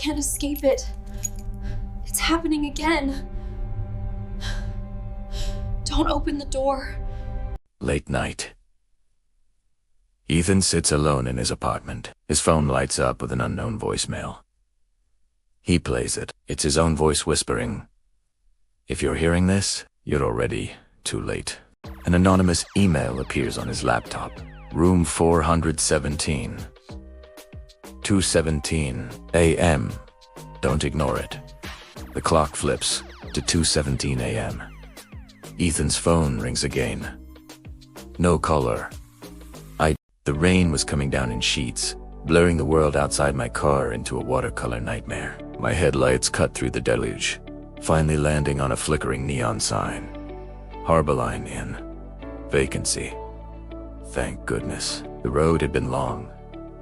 can't escape it. It's happening again. Don't open the door. Late night. Ethan sits alone in his apartment. His phone lights up with an unknown voicemail. He plays it. It's his own voice whispering, "If you're hearing this, you're already too late." An anonymous email appears on his laptop. Room 417. 2:17 a.m. Don't ignore it. The clock flips to 2:17 a.m. Ethan's phone rings again. No caller. The rain was coming down in sheets, blurring the world outside my car into a watercolor nightmare. My headlights cut through the deluge, finally landing on a flickering neon sign. Harborline Inn. Vacancy. Thank goodness. The road had been long,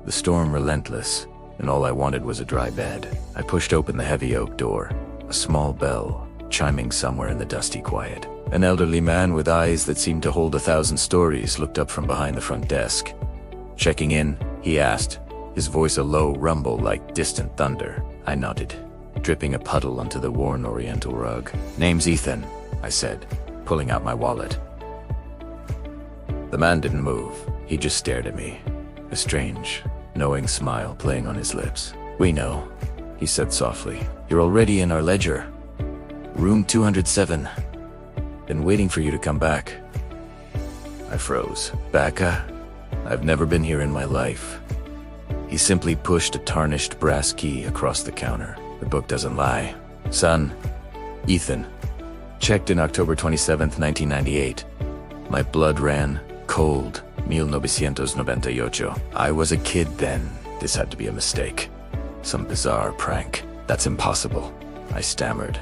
the storm relentless, and all I wanted was a dry bed. I pushed open the heavy oak door, a small bell chiming somewhere in the dusty quiet. An elderly man with eyes that seemed to hold 1,000 stories looked up from behind the front desk. Checking in, he asked, his voice a low rumble like distant thunder. I nodded, dripping a puddle onto the worn oriental rug. "Name's Ethan," I said, pulling out my wallet. The man didn't move. He just stared at me, a strange, knowing smile playing on his lips. "We know," he said softly. "You're already in our ledger. Room 207. Been waiting for you to come back." I froze. "Bacca? I've never been here in my life." He simply pushed a tarnished brass key across the counter. "The book doesn't lie. Son, Ethan. Checked in October 27th, 1998. My blood ran cold. 1998. I was a kid then. This had to be a mistake. Some bizarre prank. That's impossible," I stammered,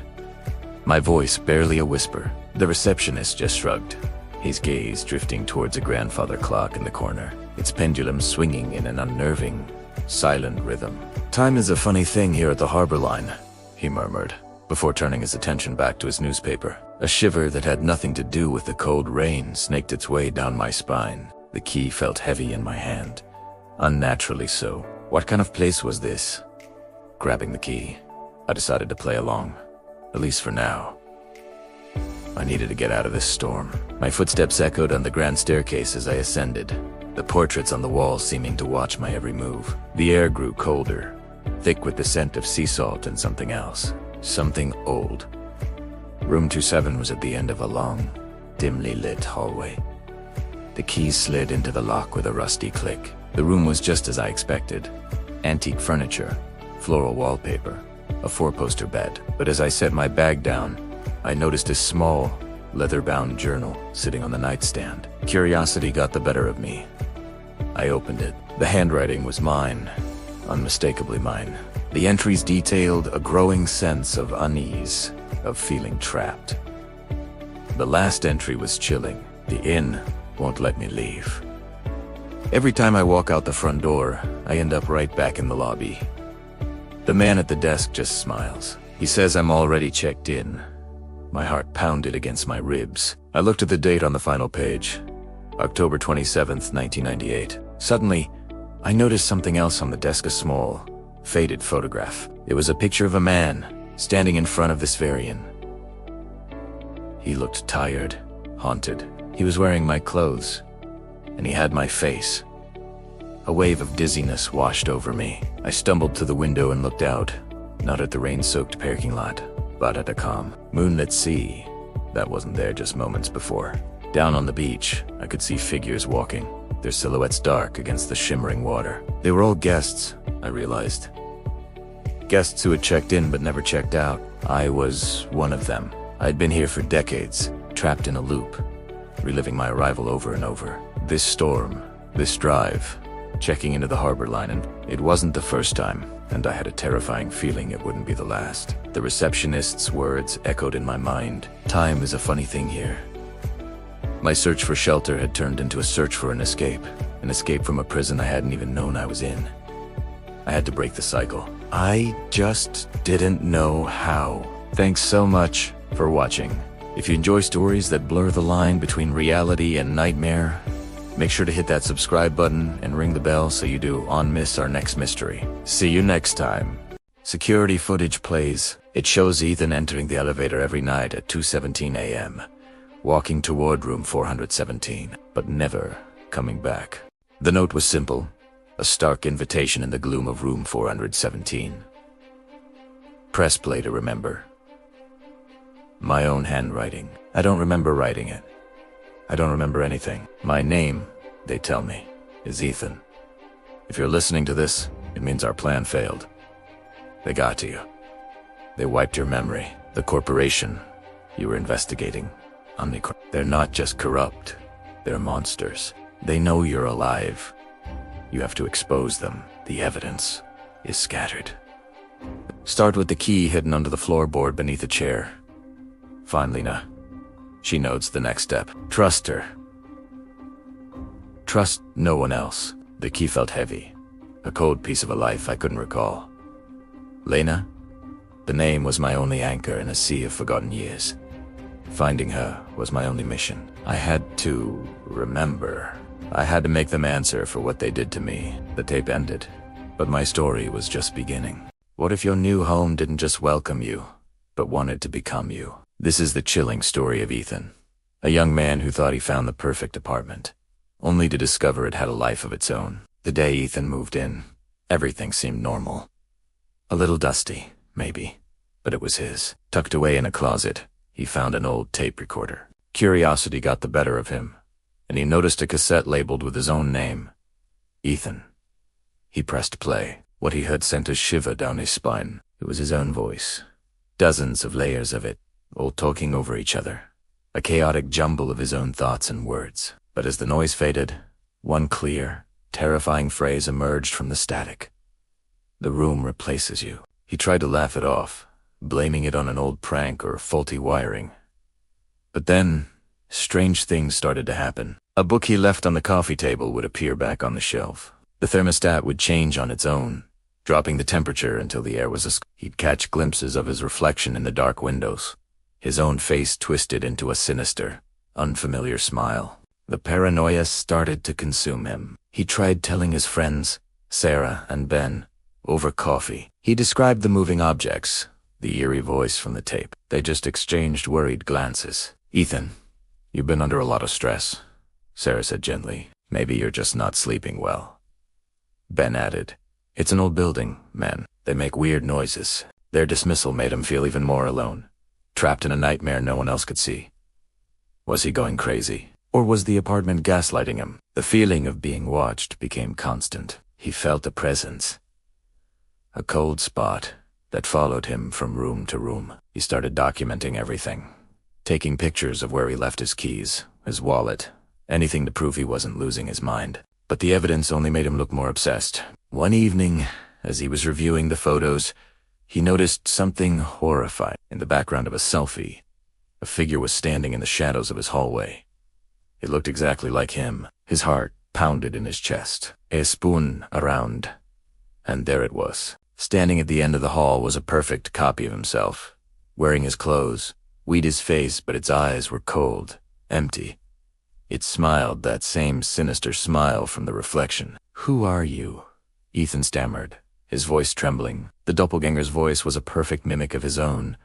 my voice barely a whisper. The receptionist just shrugged, his gaze drifting towards a grandfather clock in the corner, its pendulum swinging in an unnerving, silent rhythm. "Time is a funny thing here at the Harborline," he murmured, before turning his attention back to his newspaper. A shiver that had nothing to do with the cold rain snaked its way down my spine. The key felt heavy in my hand, unnaturally so. What kind of place was this? Grabbing the key, I decided to play along, at least for now. I needed to get out of this storm. My footsteps echoed on the grand staircase as I ascended, the portraits on the wall seeming to watch my every move. The air grew colder, thick with the scent of sea salt and something else. Something old. Room 27 was at the end of a long, dimly lit hallway. The keys slid into the lock with a rusty click. The room was just as I expected. Antique furniture, floral wallpaper, a four-poster bed. But as I set my bag down, I noticed a small, leather-bound journal sitting on the nightstand. Curiosity got the better of me. I opened it. The handwriting was mine, unmistakably mine. The entries detailed a growing sense of unease, of feeling trapped. The last entry was chilling. The inn won't let me leave. Every time I walk out the front door, I end up right back in the lobby. The man at the desk just smiles. He says I'm already checked in. My heart pounded against my ribs. I looked at the date on the final page, October 27th, 1998. Suddenly, I noticed something else on the desk, a small, faded photograph. It was a picture of a man standing in front of this very inn. He looked tired, haunted. He was wearing my clothes, and he had my face. A wave of dizziness washed over me. I stumbled to the window and looked out, not at the rain-soaked parking lot, but at a calm, moonlit sea that wasn't there just moments before. Down on the beach, I could see figures walking, their silhouettes dark against the shimmering water. They were all guests, I realized. Guests who had checked in but never checked out. I was one of them. I'd been here for decades, trapped in a loop, reliving my arrival over and over. This storm, this drive, checking into the Harborline, and it wasn't the first time, and I had a terrifying feeling it wouldn't be the last. The receptionist's words echoed in my mind. Time is a funny thing here. My search for shelter had turned into a search for an escape from a prison I hadn't even known I was in. I had to break the cycle. I just didn't know how. Thanks so much for watching. If you enjoy stories that blur the line between reality and nightmare, make sure to hit that subscribe button and ring the bell so you don't miss our next mystery. See you next time. Security footage plays. It shows Ethan entering the elevator every night at 2:17 a.m., walking toward room 417, but never coming back. The note was simple, a stark invitation in the gloom of room 417. Press play to remember. My own handwriting. I don't remember writing it. I don't remember anything. My name, they tell me, is Ethan. If you're listening to this, it means our plan failed. They got to you. They wiped your memory. The corporation you were investigating, they're not just corrupt. They're monsters. They know you're alive. You have to expose them. The evidence is scattered. Start with the key hidden under the floorboard beneath a chair. Find Lena. She notes the next step. Trust her. Trust no one else. The key felt heavy. A cold piece of a life I couldn't recall. Lena? The name was my only anchor in a sea of forgotten years. Finding her was my only mission. I had to remember. I had to make them answer for what they did to me. The tape ended, but my story was just beginning. What if your new home didn't just welcome you, but wanted to become you? This is the chilling story of Ethan, a young man who thought he found the perfect apartment, only to discover it had a life of its own. The day Ethan moved in, everything seemed normal. A little dusty, maybe, but it was his. Tucked away in a closet, he found an old tape recorder. Curiosity got the better of him, and he noticed a cassette labeled with his own name, Ethan. He pressed play. What he heard sent a shiver down his spine. It was his own voice. Dozens of layers of it, all talking over each other. A chaotic jumble of his own thoughts and words. But as the noise faded, one clear, terrifying phrase emerged from the static. The room replaces you. He tried to laugh it off, blaming it on an old prank or faulty wiring. But then, strange things started to happen. A book he left on the coffee table would appear back on the shelf. The thermostat would change on its own, dropping the temperature until the air was He'd catch glimpses of his reflection in the dark windows, his own face twisted into a sinister, unfamiliar smile. The paranoia started to consume him. He tried telling his friends, Sarah and Ben, over coffee. He described the moving objects, the eerie voice from the tape. They just exchanged worried glances. Ethan, you've been under a lot of stress, Sarah said gently. Maybe you're just not sleeping well. Ben added, it's an old building, man. They make weird noises. Their dismissal made him feel even more alone, trapped in a nightmare no one else could see. Was he going crazy? Or was the apartment gaslighting him? The feeling of being watched became constant. He felt a presence, a cold spot that followed him from room to room. He started documenting everything, taking pictures of where he left his keys, his wallet, anything to prove he wasn't losing his mind. But the evidence only made him look more obsessed. One evening, as he was reviewing the photos, he noticed something horrifying. In the background of a selfie, a figure was standing in the shadows of his hallway. It looked exactly like him. His heart pounded in his chest. A spoon around, and there it was. Standing at the end of the hall was a perfect copy of himself, wearing his clothes, weed his face, but its eyes were cold, empty. It smiled, that same sinister smile from the reflection. Who are you? Ethan stammered, his voice trembling. The doppelganger's voice was a perfect mimic of his own,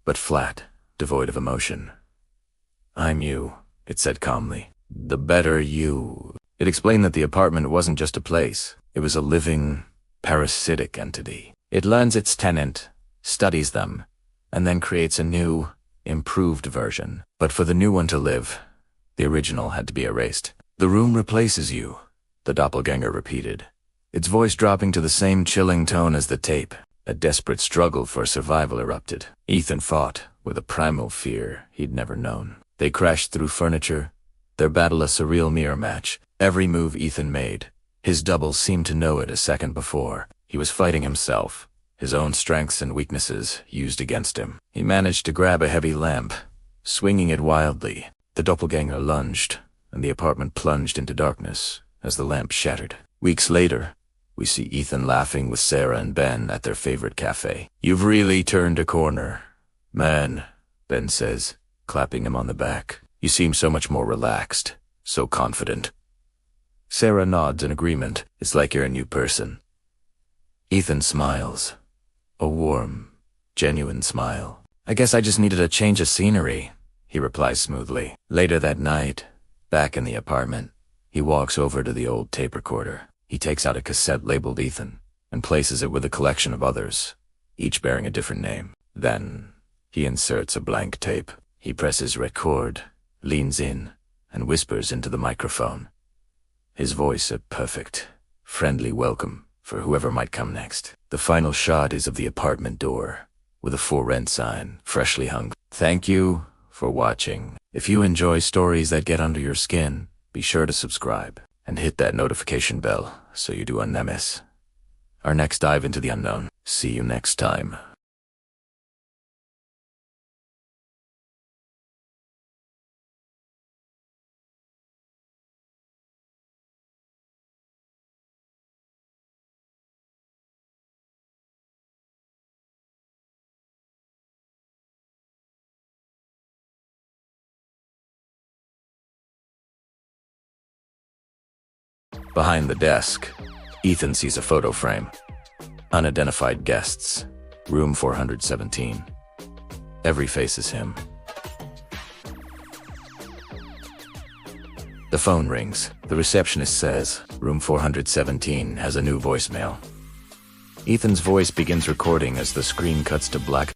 but flat, devoid of emotion. I'm you, it said calmly. The better you. It explained that the apartment wasn't just a place. It was a living, parasitic entity. It learns its tenant, studies them, and then creates a new, improved version. But for the new one to live, the original had to be erased. The room replaces you, the doppelganger repeated, its voice dropping to the same chilling tone as the tape. A desperate struggle for survival erupted. Ethan fought with a primal fear he'd never known. They crashed through furniture, their battle a surreal mirror match. Every move Ethan made, his double seemed to know it a second before. He was fighting himself, his own strengths and weaknesses used against him. He managed to grab a heavy lamp, swinging it wildly. The doppelganger lunged, and the apartment plunged into darkness as the lamp shattered. Weeks later, we see Ethan laughing with Sarah and Ben at their favorite cafe. You've really turned a corner, man, Ben says, clapping him on the back. You seem so much more relaxed, so confident. Sarah nods in agreement. It's like you're a new person. Ethan smiles. A warm, genuine smile. "I guess I just needed a change of scenery," he replies smoothly. Later that night, back in the apartment, he walks over to the old tape recorder. He takes out a cassette labeled Ethan and places it with a collection of others, each bearing a different name. Then, he inserts a blank tape. He presses record, leans in, and whispers into the microphone. His voice a perfect, friendly welcome for whoever might come next. The final shot is of the apartment door, with a for rent sign, freshly hung. Thank you for watching. If you enjoy stories that get under your skin, be sure to subscribe and hit that notification bell so you do not miss our next dive into the unknown. See you next time. Behind the desk, Ethan sees a photo frame. Unidentified guests. Room 417. Every face is him. The phone rings. The receptionist says, "Room 417 has a new voicemail." Ethan's voice begins recording as the screen cuts to black.